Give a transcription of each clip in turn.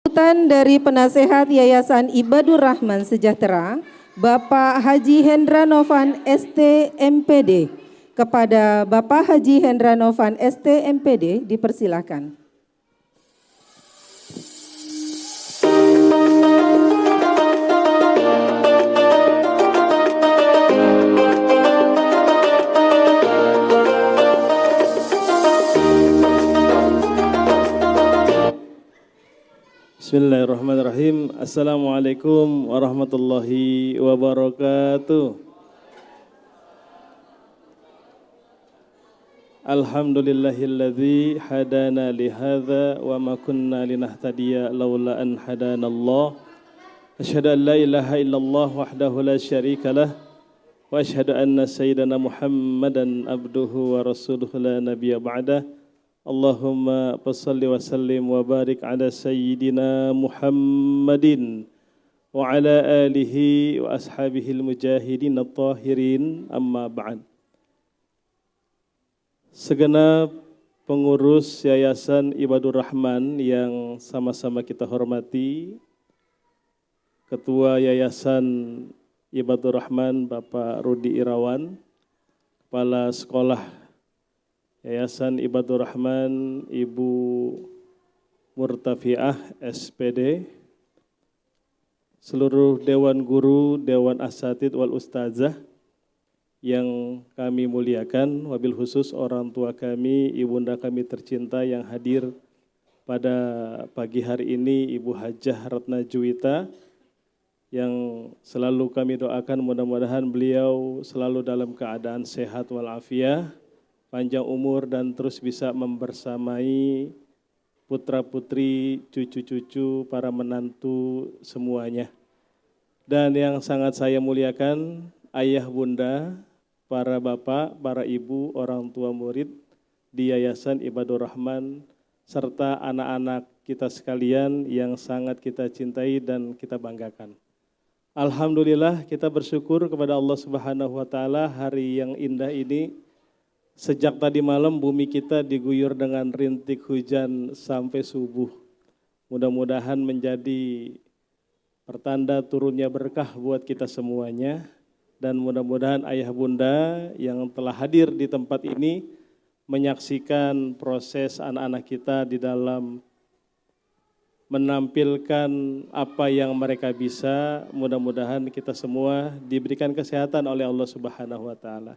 Sambutan dari Penasehat Yayasan Ibadur Rahman Sejahtera, Bapak Haji Hendra Novan ST MPD. Kepada Bapak Haji Hendra Novan ST MPD dipersilakan. Bismillahirrahmanirrahim. Assalamualaikum warahmatullahi wabarakatuh. Alhamdulillahilladzi hadana lihadza wa ma kunna linahtadiya laula an hadanallah. Asyhadu an la ilaha illallah wahdahu la syarikalah wa asyhadu anna sayyidana Muhammadan abduhu wa rasuluhu la nabiyya ba'dah. Allahumma salli wa sallim wa barik ala sayyidina Muhammadin wa ala alihi wa ashabihil mujahidin at-tahirin amma ba'd. Segenap pengurus Yayasan Ibadur Rahman yang sama-sama kita hormati, Ketua Yayasan Ibadur Rahman Bapak Rudi Irawan, Kepala Sekolah Yayasan Ibadur Rahman Ibu Murtafiah SPD, seluruh Dewan Guru, Dewan Asatid wal Ustazah yang kami muliakan, wabil khusus orang tua kami, ibunda kami tercinta yang hadir pada pagi hari ini, Ibu Hajah Ratna Juwita, yang selalu kami doakan mudah-mudahan beliau selalu dalam keadaan sehat walafiat, panjang umur dan terus bisa membersamai putra-putri, cucu-cucu, para menantu semuanya. Dan yang sangat saya muliakan, ayah bunda, para bapak, para ibu, orang tua murid di Yayasan Ibadur Rahman, serta anak-anak kita sekalian yang sangat kita cintai dan kita banggakan. Alhamdulillah kita bersyukur kepada Allah Subhanahu wa Ta'ala hari yang indah ini. Sejak tadi malam bumi kita diguyur dengan rintik hujan sampai subuh. Mudah-mudahan menjadi pertanda turunnya berkah buat kita semuanya. Dan mudah-mudahan ayah bunda yang telah hadir di tempat ini menyaksikan proses anak-anak kita di dalam menampilkan apa yang mereka bisa. Mudah-mudahan kita semua diberikan kesehatan oleh Allah Subhanahu wa Ta'ala.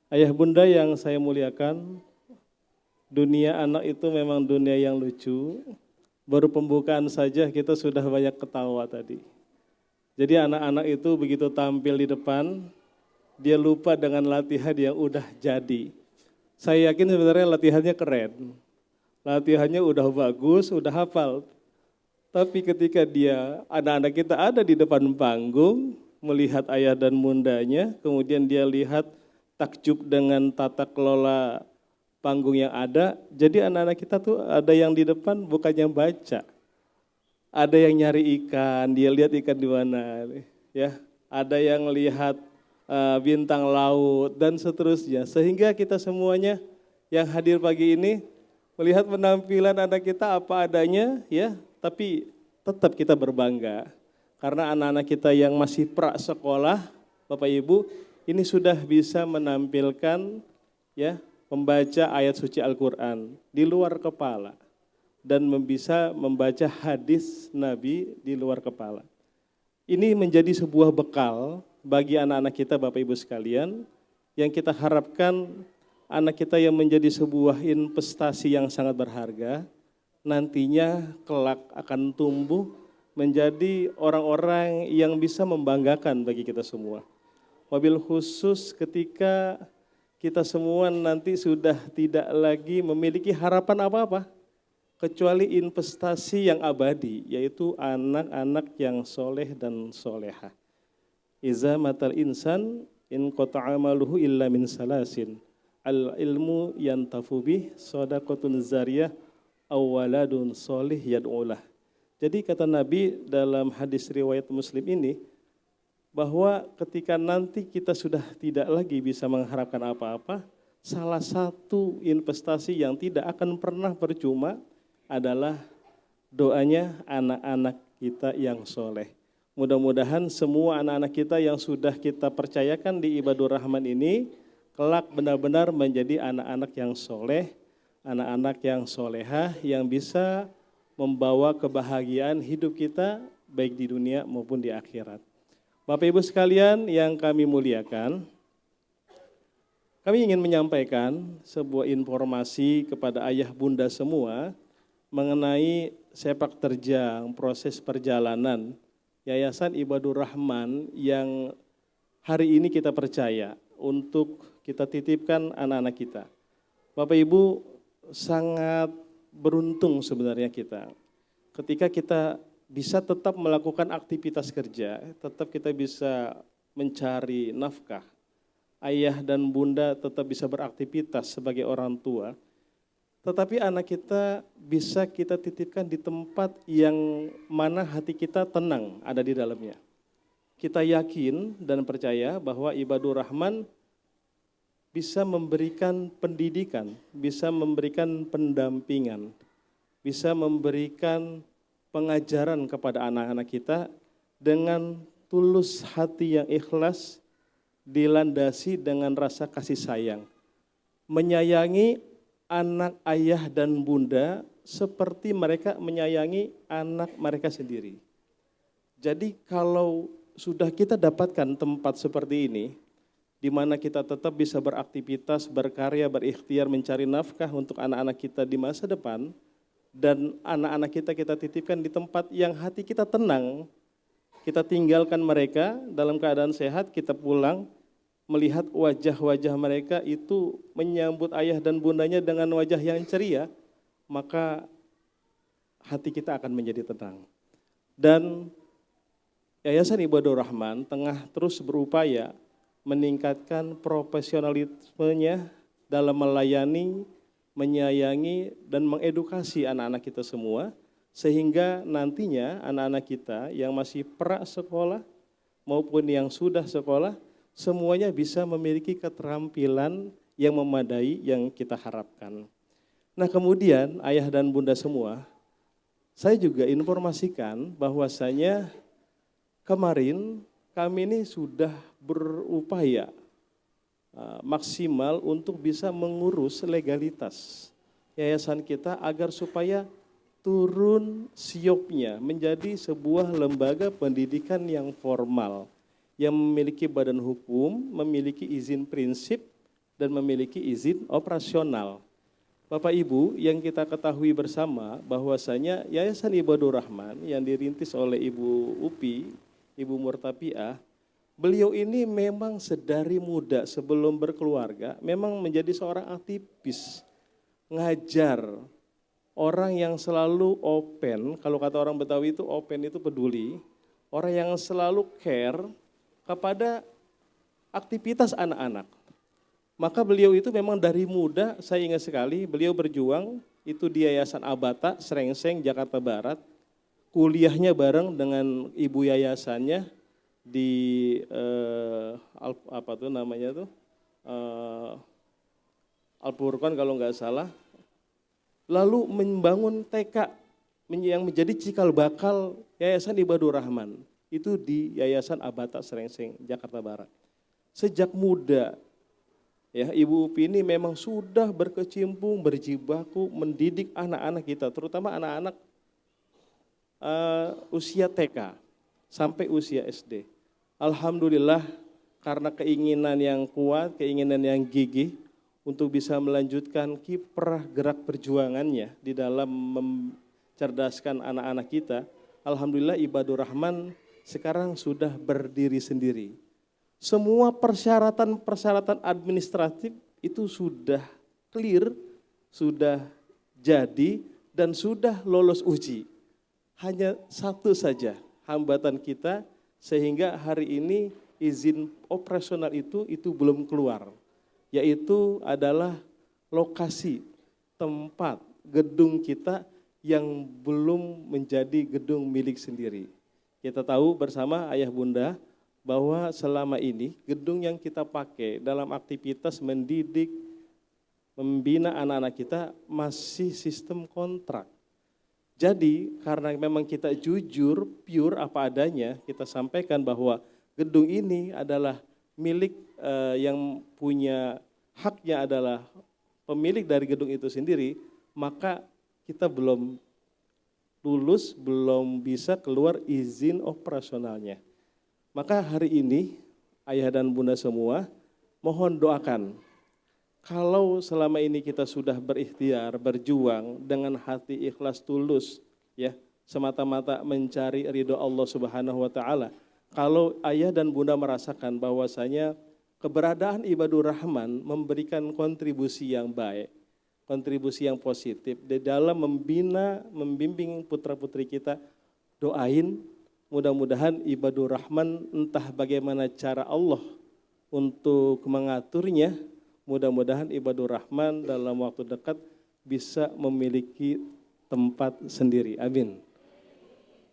Ayah bunda yang saya muliakan, dunia anak itu memang dunia yang lucu. Baru pembukaan saja kita sudah banyak ketawa tadi. Jadi anak-anak itu begitu tampil di depan, dia lupa dengan latihan yang udah jadi. Saya yakin sebenarnya latihannya keren. Latihannya udah bagus, udah hafal. Tapi ketika anak-anak kita ada di depan panggung, melihat ayah dan bundanya, kemudian dia lihat takjub dengan tata kelola panggung yang ada. Jadi anak-anak kita tuh ada yang di depan bukannya baca. Ada yang nyari ikan, dia lihat ikan di mana. Ya, ada yang lihat bintang laut dan seterusnya. Sehingga kita semuanya yang hadir pagi ini melihat penampilan anak kita apa adanya, ya, tapi tetap kita berbangga. Karena anak-anak kita yang masih pra-sekolah, Bapak Ibu, ini sudah bisa menampilkan, ya, membaca ayat suci Al-Quran di luar kepala dan bisa membaca hadis Nabi di luar kepala. Ini menjadi sebuah bekal bagi anak-anak kita, Bapak Ibu sekalian, yang kita harapkan anak kita yang menjadi sebuah investasi yang sangat berharga, nantinya kelak akan tumbuh menjadi orang-orang yang bisa membanggakan bagi kita semua. Wabil khusus ketika kita semua nanti sudah tidak lagi memiliki harapan apa-apa, kecuali investasi yang abadi, yaitu anak-anak yang soleh dan soleha. Iza matal insan in qata'a amaluhu illa min salasin. Al ilmu yantafu bih, shadaqatun zariyah, awaladun solih yad'ulah. Jadi kata Nabi dalam hadis riwayat Muslim ini, bahwa ketika nanti kita sudah tidak lagi bisa mengharapkan apa-apa, salah satu investasi yang tidak akan pernah percuma adalah doanya anak-anak kita yang soleh. Mudah-mudahan semua anak-anak kita yang sudah kita percayakan di Ibadur Rahman ini, kelak benar-benar menjadi anak-anak yang soleh, anak-anak yang solehah, yang bisa membawa kebahagiaan hidup kita baik di dunia maupun di akhirat. Bapak Ibu sekalian yang kami muliakan, kami ingin menyampaikan sebuah informasi kepada ayah bunda semua mengenai sepak terjang proses perjalanan Yayasan Ibadur Rahman yang hari ini kita percaya untuk kita titipkan anak-anak kita. Bapak Ibu, sangat beruntung sebenarnya kita ketika kita bisa tetap melakukan aktivitas kerja, tetap kita bisa mencari nafkah. Ayah dan bunda tetap bisa beraktivitas sebagai orang tua, tetapi anak kita bisa kita titipkan di tempat yang mana hati kita tenang ada di dalamnya. Kita yakin dan percaya bahwa Ibadur Rahman bisa memberikan pendidikan, bisa memberikan pendampingan, bisa memberikan pengajaran kepada anak-anak kita dengan tulus hati yang ikhlas, dilandasi dengan rasa kasih sayang. Menyayangi anak ayah dan bunda seperti mereka menyayangi anak mereka sendiri. Jadi kalau sudah kita dapatkan tempat seperti ini, di mana kita tetap bisa beraktivitas, berkarya, berikhtiar, mencari nafkah untuk anak-anak kita di masa depan, dan anak-anak kita titipkan di tempat yang hati kita tenang, kita tinggalkan mereka dalam keadaan sehat, kita pulang, melihat wajah-wajah mereka itu menyambut ayah dan bundanya dengan wajah yang ceria, maka hati kita akan menjadi tenang. Dan Yayasan Ibadur Rahman tengah terus berupaya meningkatkan profesionalismenya dalam melayani, menyayangi, dan mengedukasi anak-anak kita semua, sehingga nantinya anak-anak kita yang masih pra-sekolah maupun yang sudah sekolah, semuanya bisa memiliki keterampilan yang memadai yang kita harapkan. Nah kemudian ayah dan bunda semua, saya juga informasikan bahwasanya kemarin kami ini sudah berupaya maksimal untuk bisa mengurus legalitas yayasan kita agar supaya turun siopnya menjadi sebuah lembaga pendidikan yang formal, yang memiliki badan hukum, memiliki izin prinsip, dan memiliki izin operasional. Bapak Ibu, yang kita ketahui bersama bahwasanya Yayasan Ibadur Rahman yang dirintis oleh Ibu Upi, Ibu Murtapiah, beliau ini memang sedari muda sebelum berkeluarga memang menjadi seorang aktivis, ngajar, orang yang selalu open, kalau kata orang Betawi itu open itu peduli, orang yang selalu care kepada aktivitas anak-anak. Maka beliau itu memang dari muda, saya ingat sekali, beliau berjuang itu di Yayasan Abata, Srengseng, Jakarta Barat, kuliahnya bareng dengan ibu yayasannya di Al-Furqan kalau nggak salah, lalu membangun TK yang menjadi cikal bakal Yayasan Ibadur Rahman, itu di Yayasan Abata Srengseng, Jakarta Barat. Sejak muda, ya Ibu Upi ini memang sudah berkecimpung, berjibaku mendidik anak-anak kita, terutama anak-anak usia TK sampai usia SD. Alhamdulillah karena keinginan yang kuat, keinginan yang gigih untuk bisa melanjutkan kiprah gerak perjuangannya di dalam mencerdaskan anak-anak kita. Alhamdulillah Ibadur Rahman sekarang sudah berdiri sendiri. Semua persyaratan administratif itu sudah clear, sudah jadi dan sudah lolos uji. Hanya satu saja hambatan kita sehingga hari ini izin operasional itu belum keluar, yaitu adalah lokasi tempat gedung kita yang belum menjadi gedung milik sendiri. Kita tahu bersama ayah bunda bahwa selama ini gedung yang kita pakai dalam aktivitas mendidik, membina anak-anak kita masih sistem kontrak. Jadi karena memang kita jujur, pure apa adanya, kita sampaikan bahwa gedung ini adalah milik yang punya haknya adalah pemilik dari gedung itu sendiri, maka kita belum lulus, belum bisa keluar izin operasionalnya. Maka hari ini ayah dan bunda semua mohon doakan. Kalau selama ini kita sudah berikhtiar, berjuang dengan hati ikhlas tulus, ya, semata-mata mencari ridho Allah Subhanahu wa taala. Kalau ayah dan bunda merasakan bahwasanya keberadaan Ibadur Rahman memberikan kontribusi yang baik, kontribusi yang positif di dalam membina, membimbing putra-putri kita, doain mudah-mudahan Ibadur Rahman entah bagaimana cara Allah untuk mengaturnya. Mudah-mudahan Ibadur Rahman dalam waktu dekat bisa memiliki tempat sendiri. Amin.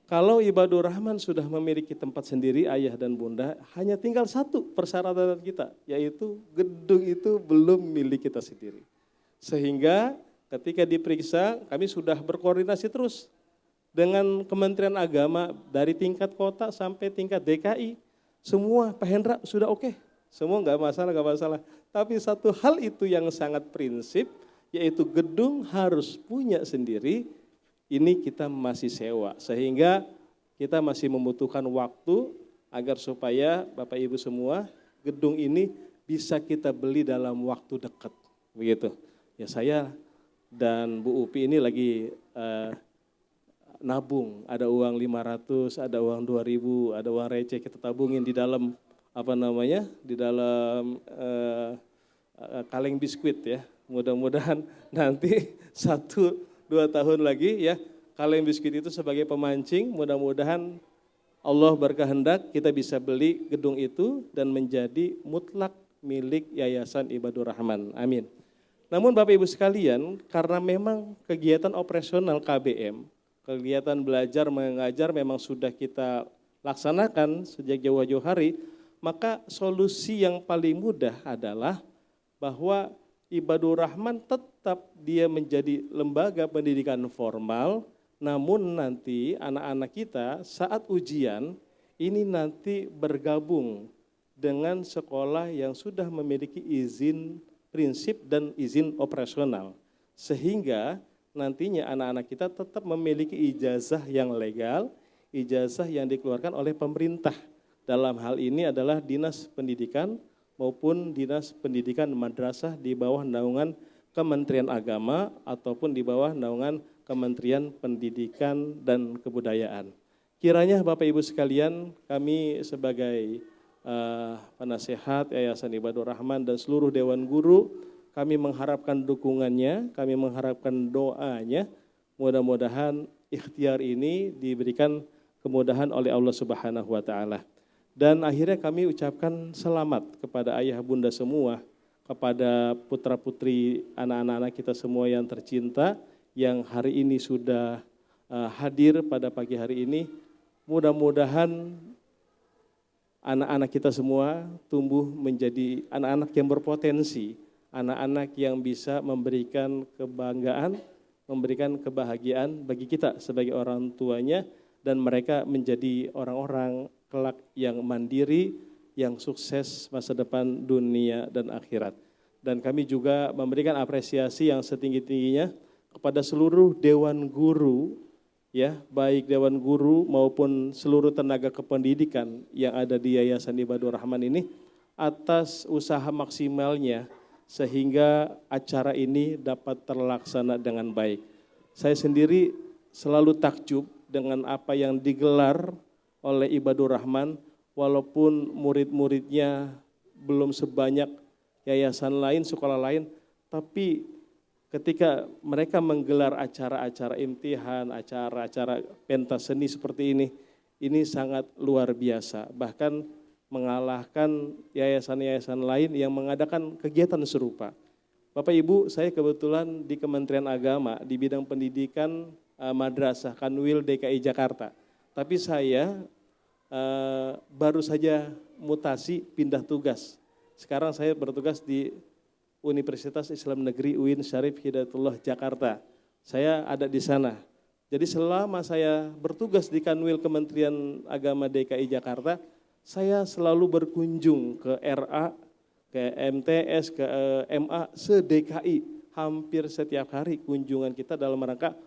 Kalau Ibadur Rahman sudah memiliki tempat sendiri, ayah dan bunda, hanya tinggal satu persyaratan kita, yaitu gedung itu belum milik kita sendiri. Sehingga ketika diperiksa, kami sudah berkoordinasi terus dengan Kementerian Agama dari tingkat kota sampai tingkat DKI. Semua Pak Hendra sudah oke. Semua nggak masalah. Tapi satu hal itu yang sangat prinsip, yaitu gedung harus punya sendiri, ini kita masih sewa. Sehingga kita masih membutuhkan waktu agar supaya Bapak Ibu semua, gedung ini bisa kita beli dalam waktu dekat. Begitu. Ya saya dan Bu Upi ini lagi nabung, ada uang 500, ada uang 2000, ada uang receh, kita tabungin di dalam di dalam kaleng biskuit ya. Mudah-mudahan nanti 1-2 tahun lagi ya, kaleng biskuit itu sebagai pemancing, mudah-mudahan Allah berkehendak kita bisa beli gedung itu dan menjadi mutlak milik Yayasan Ibadur Rahman. Amin. Namun Bapak Ibu sekalian, karena memang kegiatan operasional KBM, kegiatan belajar mengajar memang sudah kita laksanakan sejak jauh-jauh hari, maka solusi yang paling mudah adalah bahwa Ibadur Rahman tetap dia menjadi lembaga pendidikan formal, namun nanti anak-anak kita saat ujian ini nanti bergabung dengan sekolah yang sudah memiliki izin prinsip dan izin operasional. Sehingga nantinya anak-anak kita tetap memiliki ijazah yang legal, ijazah yang dikeluarkan oleh pemerintah. Dalam hal ini adalah Dinas Pendidikan maupun Dinas Pendidikan Madrasah di bawah naungan Kementerian Agama ataupun di bawah naungan Kementerian Pendidikan dan Kebudayaan. Kiranya Bapak Ibu sekalian, kami sebagai penasehat Yayasan Ibadur Rahman dan seluruh Dewan Guru, kami mengharapkan dukungannya, kami mengharapkan doanya, mudah-mudahan ikhtiar ini diberikan kemudahan oleh Allah Subhanahu wa taala. Dan akhirnya kami ucapkan selamat kepada ayah bunda semua, kepada putra-putri anak-anak kita semua yang tercinta, yang hari ini sudah hadir pada pagi hari ini. Mudah-mudahan anak-anak kita semua tumbuh menjadi anak-anak yang berpotensi, anak-anak yang bisa memberikan kebanggaan, memberikan kebahagiaan bagi kita sebagai orang tuanya, dan mereka menjadi orang-orang kelak yang mandiri, yang sukses masa depan dunia dan akhirat. Dan kami juga memberikan apresiasi yang setinggi-tingginya kepada seluruh Dewan Guru, ya, baik Dewan Guru maupun seluruh tenaga kependidikan yang ada di Yayasan Ibadur Rahman ini atas usaha maksimalnya sehingga acara ini dapat terlaksana dengan baik. Saya sendiri selalu takjub dengan apa yang digelar oleh Ibadur Rahman, walaupun murid-muridnya belum sebanyak yayasan lain, sekolah lain, tapi ketika mereka menggelar acara-acara imtihan, acara-acara pentas seni seperti ini sangat luar biasa. Bahkan mengalahkan yayasan-yayasan lain yang mengadakan kegiatan serupa. Bapak Ibu, saya kebetulan di Kementerian Agama di bidang pendidikan Madrasah Kanwil DKI Jakarta. Tapi saya baru saja mutasi pindah tugas. Sekarang saya bertugas di Universitas Islam Negeri UIN Syarif Hidayatullah Jakarta. Saya ada di sana. Jadi selama saya bertugas di Kanwil Kementerian Agama DKI Jakarta, saya selalu berkunjung ke RA, ke MTS, ke MA, se-DKI. Hampir setiap hari kunjungan kita dalam rangka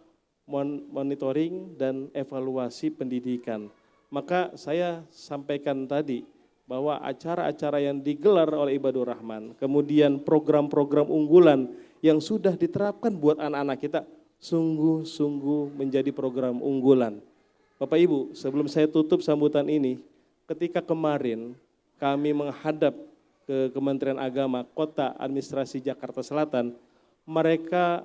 monitoring dan evaluasi pendidikan. Maka saya sampaikan tadi bahwa acara-acara yang digelar oleh Ibadur Rahman, kemudian program-program unggulan yang sudah diterapkan buat anak-anak kita, sungguh-sungguh menjadi program unggulan. Bapak Ibu, sebelum saya tutup sambutan ini, ketika kemarin kami menghadap ke Kementerian Agama Kota Administrasi Jakarta Selatan, mereka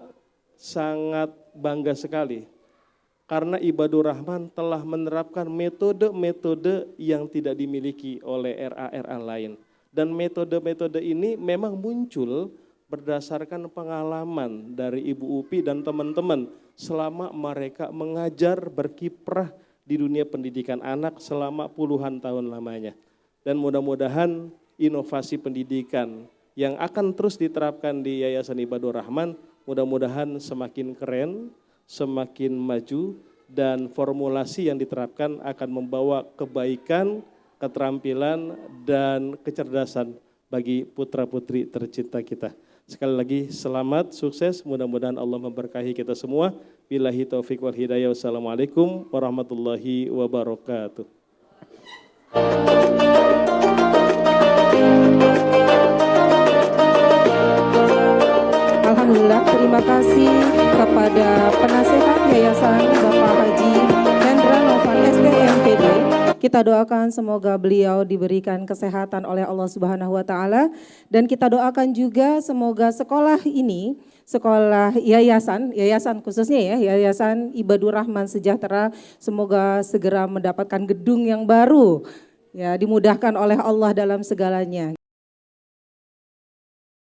sangat bangga sekali karena Ibadur Rahman telah menerapkan metode-metode yang tidak dimiliki oleh RA-RA lain. Dan metode-metode ini memang muncul berdasarkan pengalaman dari Ibu Upi dan teman-teman selama mereka mengajar berkiprah di dunia pendidikan anak selama puluhan tahun lamanya. Dan mudah-mudahan inovasi pendidikan yang akan terus diterapkan di Yayasan Ibadur Rahman mudah-mudahan semakin keren, semakin maju, dan formulasi yang diterapkan akan membawa kebaikan, keterampilan, dan kecerdasan bagi putra-putri tercinta kita. Sekali lagi selamat, sukses, mudah-mudahan Allah memberkahi kita semua. Billahi taufiq wal hidayah. Wassalamualaikum warahmatullahi wabarakatuh. Alhamdulillah, terima kasih kepada penasehat Yayasan Bapak Haji Hendra Novan STMPD. Kita doakan semoga beliau diberikan kesehatan oleh Allah Subhanahu wa taala, dan kita doakan juga semoga sekolah ini, sekolah yayasan khususnya ya, Yayasan Ibadur Rahman Sejahtera, semoga segera mendapatkan gedung yang baru. Ya, dimudahkan oleh Allah dalam segalanya.